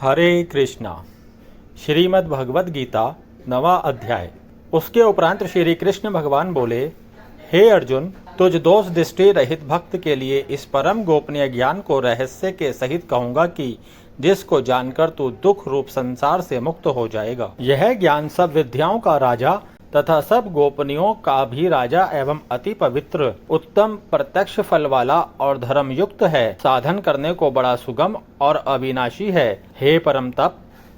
हरे कृष्णा। श्रीमद् भगवद गीता 9वां अध्याय। उसके उपरांत श्री कृष्ण भगवान बोले, हे अर्जुन, तुझ दोष दृष्टि रहित भक्त के लिए इस परम गोपनीय ज्ञान को रहस्य के सहित कहूँगा कि जिसको जानकर तू दुख रूप संसार से मुक्त हो जाएगा। यह ज्ञान सब विद्याओं का राजा तथा सब गोपनीयों का भी राजा एवं अति पवित्र उत्तम प्रत्यक्ष फल वाला और धर्म युक्त है, साधन करने को बड़ा सुगम और अविनाशी है। हे परम तप,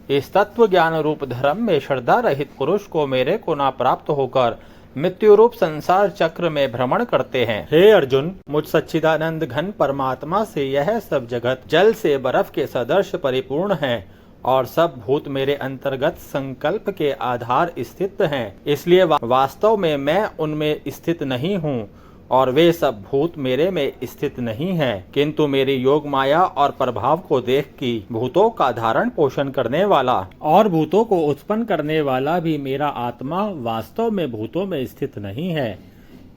इस तत्व ज्ञान रूप धर्म में श्रद्धा रहित पुरुष को मेरे को ना प्राप्त होकर मृत्यु रूप संसार चक्र में भ्रमण करते हैं। हे अर्जुन, मुझ सच्चिदानंद घन परमात्मा से यह सब जगत जल से बर्फ के सदृश परिपूर्ण है और सब भूत मेरे अंतर्गत संकल्प के आधार स्थित हैं। इसलिए वास्तव में मैं उनमें स्थित नहीं हूँ और वे सब भूत मेरे में स्थित नहीं हैं, किंतु मेरी योग माया और प्रभाव को देख कि भूतों का धारण पोषण करने वाला और भूतों को उत्पन्न करने वाला भी मेरा आत्मा वास्तव में भूतों में स्थित नहीं है।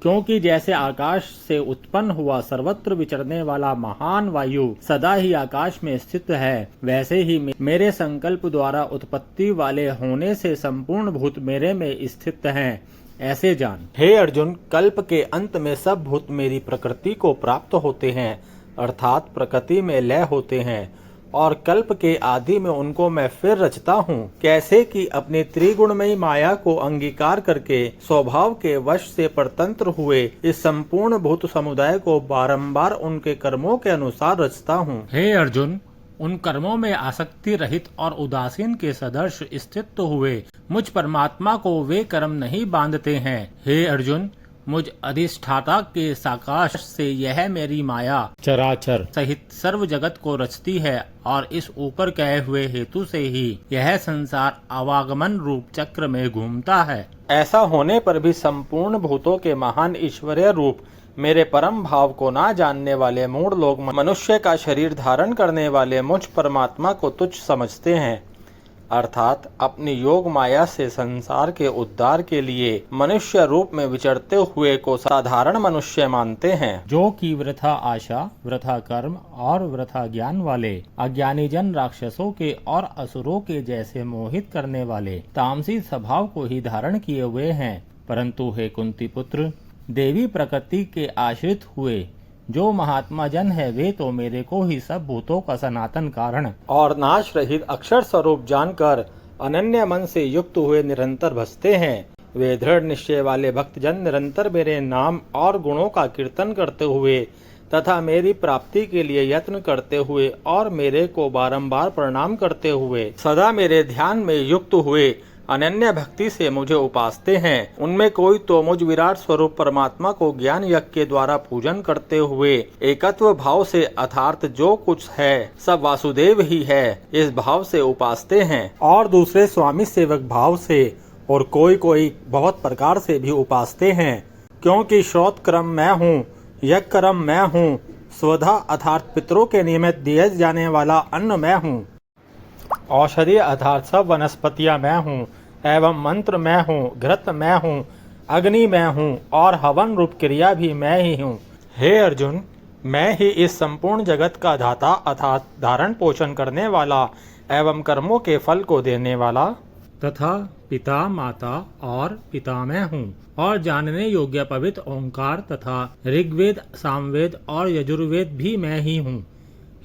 क्योंकि जैसे आकाश से उत्पन्न हुआ सर्वत्र विचरने वाला महान वायु सदा ही आकाश में स्थित है, वैसे ही मेरे संकल्प द्वारा उत्पत्ति वाले होने से संपूर्ण भूत मेरे में स्थित हैं, ऐसे जान। हे अर्जुन, कल्प के अंत में सब भूत मेरी प्रकृति को प्राप्त होते हैं, अर्थात प्रकृति में लय होते हैं, और कल्प के आदि में उनको मैं फिर रचता हूँ। कैसे कि अपनी त्रिगुणमयी माया को अंगीकार करके स्वभाव के वश से परतंत्र हुए इस संपूर्ण भूत समुदाय को बारंबार उनके कर्मों के अनुसार रचता हूँ। हे अर्जुन, उन कर्मों में आसक्ति रहित और उदासीन के सदृश स्थित हुए मुझ परमात्मा को वे कर्म नहीं बांधते हैं। हे अर्जुन, मुझ अधिष्ठाता के साकाश से यह मेरी माया चराचर सहित सर्व जगत को रचती है और इस ऊपर कहे हुए हेतु से ही यह संसार आवागमन रूप चक्र में घूमता है। ऐसा होने पर भी संपूर्ण भूतों के महान ईश्वरीय रूप मेरे परम भाव को ना जानने वाले मूढ़ लोग मनुष्य का शरीर धारण करने वाले मुझ परमात्मा को तुच्छ समझते हैं, अर्थात अपनी योग माया से संसार के उद्धार के लिए मनुष्य रूप में विचरते हुए को साधारण मनुष्य मानते हैं, जो कि वृथा आशा, वृथा कर्म और वृथा ज्ञान वाले अज्ञानी जन राक्षसों के और असुरों के जैसे मोहित करने वाले तामसी स्वभाव को ही धारण किए हुए हैं। परंतु हे कुंती पुत्र, देवी प्रकृति के आश्रित हुए जो महात्मा जन है, वे तो मेरे को ही सब भूतों का सनातन कारण और नाश रहित अक्षर स्वरूप जानकर अनन्य मन से युक्त हुए निरंतर भजते हैं। वे दृढ़ निश्चय वाले भक्तजन निरंतर मेरे नाम और गुणों का कीर्तन करते हुए तथा मेरी प्राप्ति के लिए यत्न करते हुए और मेरे को बारंबार प्रणाम करते हुए सदा मेरे ध्यान में युक्त हुए अनन्य भक्ति से मुझे उपासते हैं। उनमें कोई तो मुझ विराट स्वरूप परमात्मा को ज्ञान यज्ञ के द्वारा पूजन करते हुए एकत्व भाव से अर्थात जो कुछ है सब वासुदेव ही है इस भाव से उपासते हैं, और दूसरे स्वामी सेवक भाव से और कोई बहुत प्रकार से भी उपासते हैं। क्योंकि श्रोत क्रम मैं हूँ, यज्ञ क्रम मैं हूँ, स्वधा अर्थात पितरों के नियमित दिए जाने वाला अन्न मैं हूँ, औषधि अर्थात सब वनस्पतियाँ मैं हूँ, एवं मंत्र मैं हूँ, घृत मैं हूँ, अग्नि मैं हूँ और हवन रूप क्रिया भी मैं ही हूँ। हे अर्जुन, मैं ही इस संपूर्ण जगत का धाता अर्थात धारण पोषण करने वाला एवं कर्मों के फल को देने वाला तथा पिता माता और पितामह हूँ, और जानने योग्य पवित्र ओंकार तथा ऋग्वेद, सामवेद और यजुर्वेद भी मैं ही हूँ।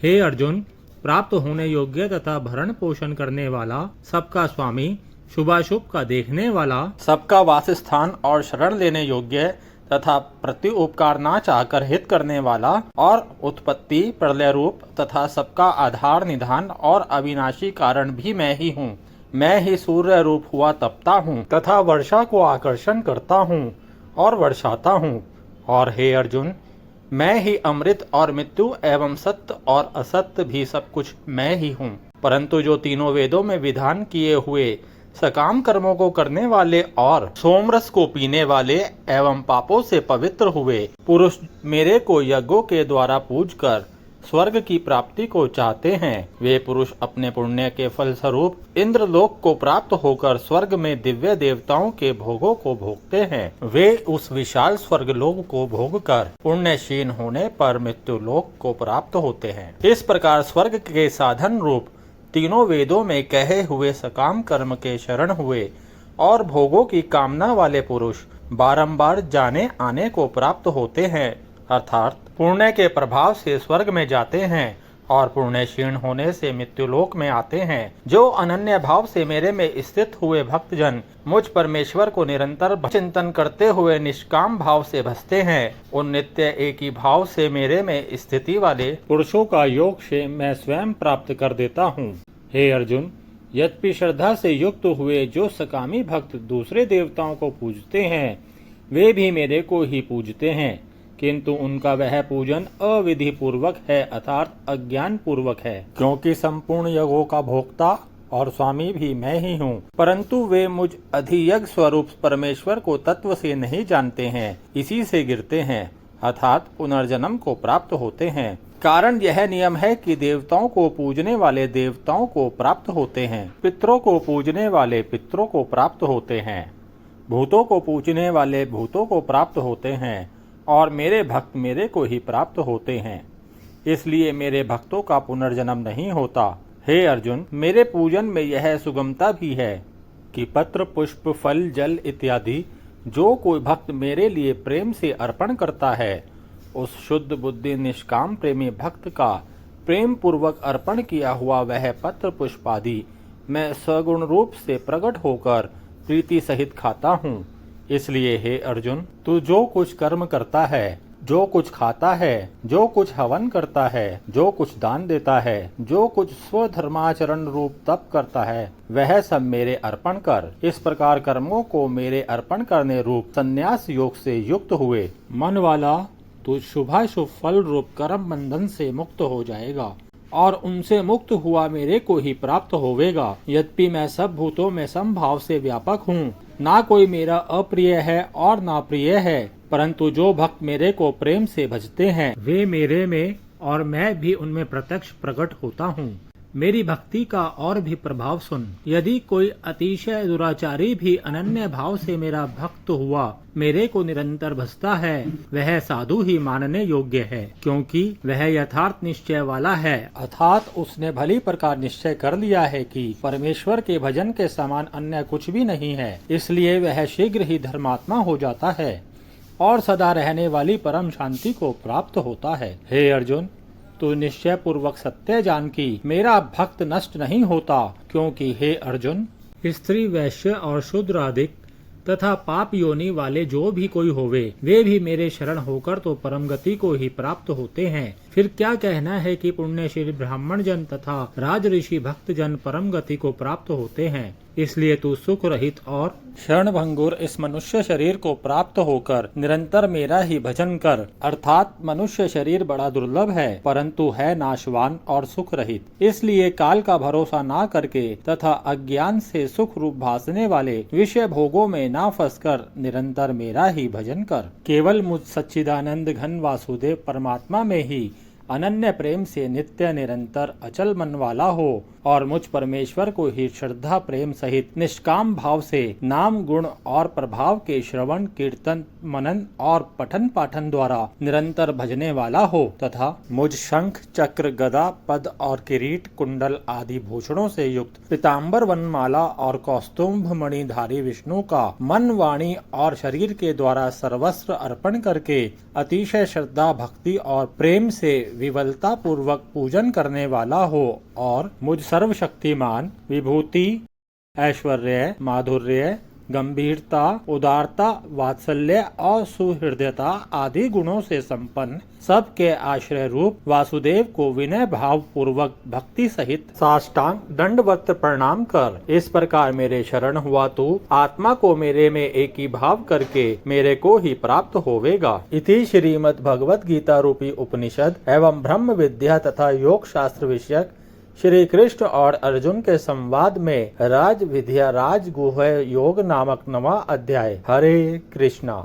हे अर्जुन, प्राप्त होने योग्य तथा भरण पोषण करने वाला, सबका स्वामी, शुभाशुभ का देखने वाला, सबका वास स्थान और शरण लेने योग्य तथा प्रति उपकार ना चाहकर हित करने वाला, और उत्पत्ति प्रलय रूप तथा सबका आधार निधान और अविनाशी कारण भी मैं ही हूँ। मैं ही सूर्य रूप हुआ तपता हूँ तथा वर्षा को आकर्षण करता हूँ और वर्षाता हूँ। और हे अर्जुन, मैं ही अमृत और मृत्यु एवं सत्य और असत्य भी सब कुछ मैं ही हूँ। परंतु जो तीनों वेदों में विधान किए हुए सकाम कर्मों को करने वाले और सोमरस को पीने वाले एवं पापों से पवित्र हुए पुरुष मेरे को यज्ञों के द्वारा पूजकर स्वर्ग की प्राप्ति को चाहते हैं, वे पुरुष अपने पुण्य के फल स्वरूप इंद्रलोक को प्राप्त होकर स्वर्ग में दिव्य देवताओं के भोगों को भोगते हैं। वे उस विशाल स्वर्ग लोक को भोगकर पुण्यशील होने पर मृत्यु लोक को प्राप्त होते हैं। इस प्रकार स्वर्ग के साधन रूप तीनों वेदों में कहे हुए सकाम कर्म के शरण हुए और भोगों की कामना वाले पुरुष बारंबार जाने आने को प्राप्त होते हैं, अर्थात पुण्य के प्रभाव से स्वर्ग में जाते हैं और पुण्य क्षीण होने से मृत्युलोक में आते हैं। जो अनन्य भाव से मेरे में स्थित हुए भक्तजन मुझ परमेश्वर को निरंतर चिंतन करते हुए निष्काम भाव से भजते हैं, उन नित्य एक ही भाव से मेरे में स्थिति वाले पुरुषों का योग से मैं स्वयं प्राप्त कर देता हूँ। हे अर्जुन, यद्यपि श्रद्धा से युक्त हुए जो सकामी भक्त दूसरे देवताओं को पूजते हैं वे भी मेरे को ही पूजते हैं, किंतु उनका वह पूजन अविधि पूर्वक है, अर्थात अज्ञान पूर्वक है, क्योंकि संपूर्ण यज्ञों का भोक्ता और स्वामी भी मैं ही हूँ। परंतु वे मुझ अधियज्ञ स्वरूप परमेश्वर को तत्व से नहीं जानते हैं, इसी से गिरते हैं, अर्थात पुनर्जन्म को प्राप्त होते हैं। कारण यह नियम है कि देवताओं को पूजने वाले देवताओं को प्राप्त होते हैं, पितरों को पूजने वाले पितरों को प्राप्त होते हैं, भूतों को पूजने वाले भूतों को प्राप्त होते हैं और मेरे भक्त मेरे को ही प्राप्त होते हैं। इसलिए मेरे भक्तों का पुनर्जन्म नहीं होता। हे अर्जुन, मेरे पूजन में यह सुगमता भी है कि पत्र पुष्प फल जल इत्यादि जो कोई भक्त मेरे लिए प्रेम से अर्पण करता है, उस शुद्ध बुद्धि निष्काम प्रेमी भक्त का प्रेम पूर्वक अर्पण किया हुआ वह पत्र पुष्प आदि मैं सगुण रूप से प्रकट होकर प्रीति सहित खाता हूँ। इसलिए हे अर्जुन, तू जो कुछ कर्म करता है, जो कुछ खाता है, जो कुछ हवन करता है, जो कुछ दान देता है, जो कुछ स्वधर्माचरण रूप तप करता है, वह सब मेरे अर्पण कर। इस प्रकार कर्मों को मेरे अर्पण करने रूप संन्यास योग से युक्त हुए मन वाला तो शुभाशुभ फल रूप कर्म बंधन से मुक्त हो जाएगा और उनसे मुक्त हुआ मेरे को ही प्राप्त होवेगा। यद्यपि मैं सब भूतों में समभाव से व्यापक हूँ, ना कोई मेरा अप्रिय है और ना प्रिय है, परंतु जो भक्त मेरे को प्रेम से भजते हैं वे मेरे में और मैं भी उनमें प्रत्यक्ष प्रकट होता हूँ। मेरी भक्ति का और भी प्रभाव सुन। यदि कोई अतिशय दुराचारी भी अनन्य भाव से मेरा भक्त हुआ मेरे को निरंतर भजता है, वह साधु ही मानने योग्य है, क्योंकि वह यथार्थ निश्चय वाला है, अर्थात उसने भली प्रकार निश्चय कर लिया है कि परमेश्वर के भजन के समान अन्य कुछ भी नहीं है। इसलिए वह शीघ्र ही धर्मात्मा हो जाता है और सदा रहने वाली परम शांति को प्राप्त होता है। हे अर्जुन, तू निश्चय पूर्वक सत्य जान कि मेरा भक्त नष्ट नहीं होता, क्योंकि हे अर्जुन, स्त्री वैश्य और शूद्र आदि तथा पाप योनि वाले जो भी कोई होवे वे भी मेरे शरण होकर तो परम गति को ही प्राप्त होते हैं। फिर क्या कहना है कि पुण्यशील ब्राह्मण जन तथा राज ऋषि भक्त जन परम गति को प्राप्त होते हैं। इसलिए तू सुख रहित और शरण भंगुर इस मनुष्य शरीर को प्राप्त होकर निरंतर मेरा ही भजन कर, अर्थात मनुष्य शरीर बड़ा दुर्लभ है परंतु है नाशवान और सुख रहित। इसलिए काल का भरोसा ना करके तथा अज्ञान से सुख रूप भासने वाले विषय भोगों में ना फंसकर निरंतर मेरा ही भजन कर। केवल मुझ सच्चिदानंद घन वासुदेव परमात्मा में ही अनन्य प्रेम से नित्य निरंतर अचल मन वाला हो और मुझ परमेश्वर को ही श्रद्धा प्रेम सहित निष्काम भाव से नाम गुण और प्रभाव के श्रवण कीर्तन मनन और पठन पाठन द्वारा निरंतर भजने वाला हो तथा मुझ शंख चक्र गदा पद और किरीट कुंडल आदि भूषणों से युक्त पीताम्बर वनमाला और कौस्तुभ मणिधारी विष्णु का मन वाणी और शरीर के द्वारा सर्वस्व अर्पण करके अतिशय श्रद्धा भक्ति और प्रेम से विवलता पूर्वक पूजन करने वाला हो और मुझ सर्वशक्तिमान विभूति ऐश्वर्य माधुर्य गंभीरता उदारता वात्सल्य और सुहृदयता आदि गुणों से संपन्न सबके आश्रय रूप वासुदेव को विनय भाव पूर्वक भक्ति सहित साष्टांग दंडवत प्रणाम कर। इस प्रकार मेरे शरण हुआ तू आत्मा को मेरे में एक ही भाव करके मेरे को ही प्राप्त होवेगा। इति श्रीमद् भगवत गीता रूपी उपनिषद एवं ब्रह्म विद्या तथा योग शास्त्र विषयक श्री कृष्ण और अर्जुन के संवाद में राज विद्या राज गुह्य योग नामक 9वां अध्याय। हरे कृष्णा।